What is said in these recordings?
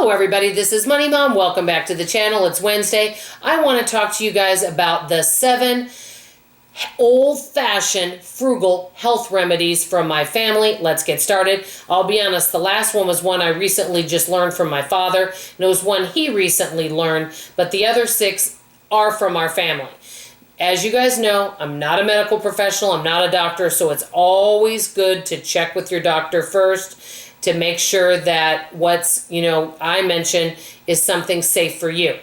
Hello everybody, this is Money Mom. Welcome back to the channel. It's Wednesday. I want to talk to you guys about the 7 old-fashioned frugal health remedies from my family. Let's get started. I'll be honest, the last one was one I recently just learned from my father, and it was one he recently learned, but the other 6 are from our family. As you guys know, I'm not a medical professional, I'm not a doctor, so it's always good to check with your doctor first to make sure that what's, I mentioned is something safe for you.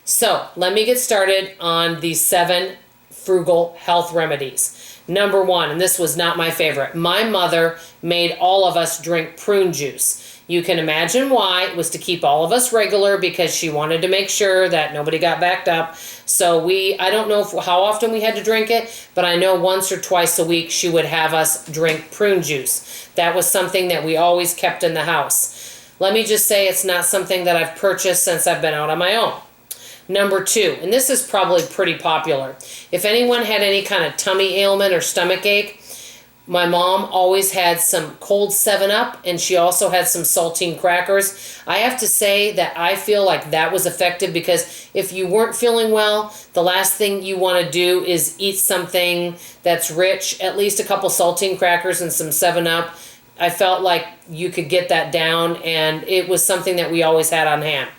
So let me get started on these 7 frugal health remedies. Number 1, and this was not my favorite. My mother made all of us drink prune juice. You can imagine why. It was to keep all of us regular because she wanted to make sure that nobody got backed up. So I don't know how often we had to drink it, but I know once or twice a week she would have us drink prune juice. That was something that we always kept in the house. Let me just say it's not something that I've purchased since I've been out on my own. Number 2, and this is probably pretty popular. If anyone had any kind of tummy ailment or stomach ache, my mom always had some cold 7-Up, and she also had some saltine crackers. I have to say that I feel like that was effective because if you weren't feeling well, the last thing you want to do is eat something that's rich. At least a couple saltine crackers and some 7-Up. I felt like you could get that down, and it was something that we always had on hand.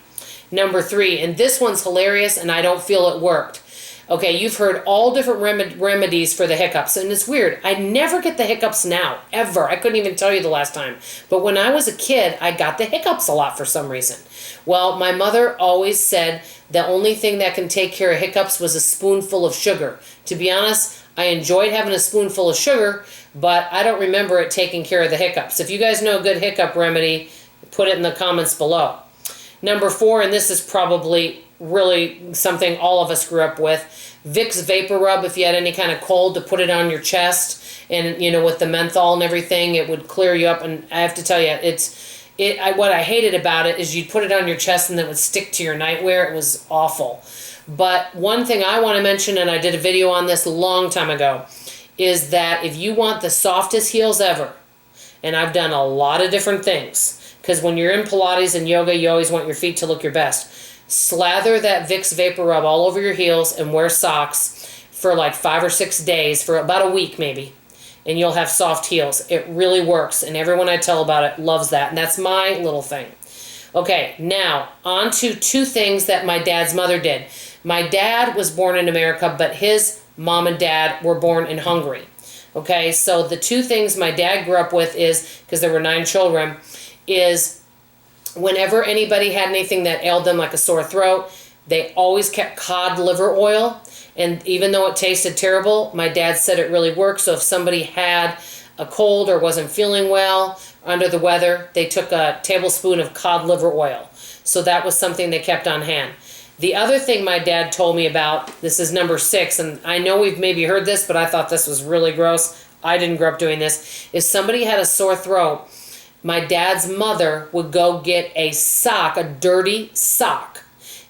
Number 3, and this one's hilarious, and I don't feel it worked. Okay, you've heard all different remedies for the hiccups, and it's weird. I never get the hiccups now, ever. I couldn't even tell you the last time. But when I was a kid, I got the hiccups a lot for some reason. Well, my mother always said the only thing that can take care of hiccups was a spoonful of sugar. To be honest, I enjoyed having a spoonful of sugar, but I don't remember it taking care of the hiccups. If you guys know a good hiccup remedy, put it in the comments below. Number 4, and this is probably really something all of us grew up with, Vicks Vapor Rub. If you had any kind of cold, to put it on your chest, and with the menthol and everything, it would clear you up. And I have to tell you, what I hated about it is you'd put it on your chest and it would stick to your nightwear. It was awful. But one thing I want to mention, and I did a video on this a long time ago, is that if you want the softest heels ever, and I've done a lot of different things, because when you're in Pilates and yoga, you always want your feet to look your best. Slather that Vicks Vapor Rub all over your heels and wear socks for like 5 or 6 days, for about a week maybe, and you'll have soft heels. It really works, and everyone I tell about it loves that, and that's my little thing. Okay, now on to 2 things that my dad's mother did. My dad was born in America, but his mom and dad were born in Hungary. Okay, so the 2 things my dad grew up with is, because there were 9 children, is whenever anybody had anything that ailed them, like a sore throat, they always kept cod liver oil. And even though it tasted terrible, my dad said it really worked. So if somebody had a cold or wasn't feeling well, under the weather, they took a tablespoon of cod liver oil. So that was something they kept on hand. The other thing my dad told me about, this is number 6, and I know we've maybe heard this, but I thought this was really gross. I didn't grow up doing this. If somebody had a sore throat, my dad's mother would go get a sock, a dirty sock,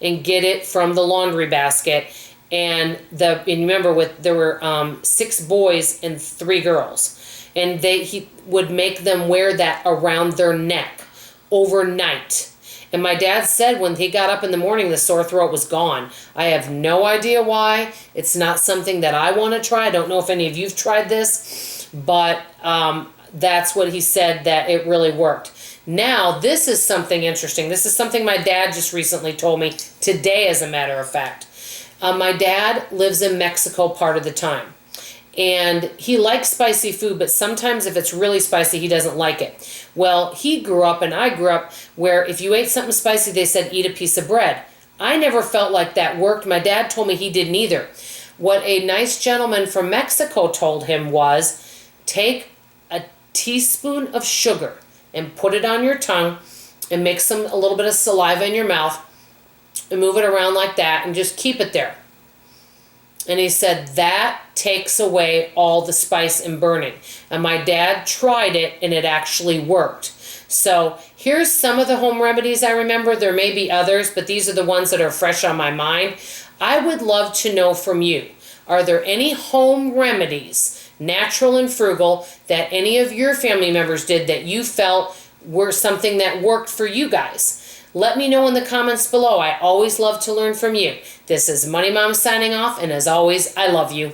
and get it from the laundry basket. And remember, there were 6 boys and 3 girls, and he would make them wear that around their neck overnight. And my dad said when he got up in the morning, the sore throat was gone. I have no idea why. It's not something that I want to try. I don't know if any of you've tried this, but that's what he said, that it really worked. Now, this is something interesting. This is something my dad just recently told me today, as a matter of fact. My dad lives in Mexico part of the time. And he likes spicy food, but sometimes if it's really spicy, he doesn't like it. Well, he grew up, and I grew up, where if you ate something spicy, they said, eat a piece of bread. I never felt like that worked. My dad told me he didn't either. What a nice gentleman from Mexico told him was, take a teaspoon of sugar and put it on your tongue and make a little bit of saliva in your mouth and move it around like that and just keep it there. And he said that takes away all the spice and burning. And my dad tried it, and it actually worked. So here's some of the home remedies I remember. There may be others, but these are the ones that are fresh on my mind. I would love to know from you, are there any home remedies, natural and frugal, that any of your family members did that you felt were something that worked for you guys? Let me know in the comments below. I always love to learn from you. This is Money Mom signing off, and as always, I love you.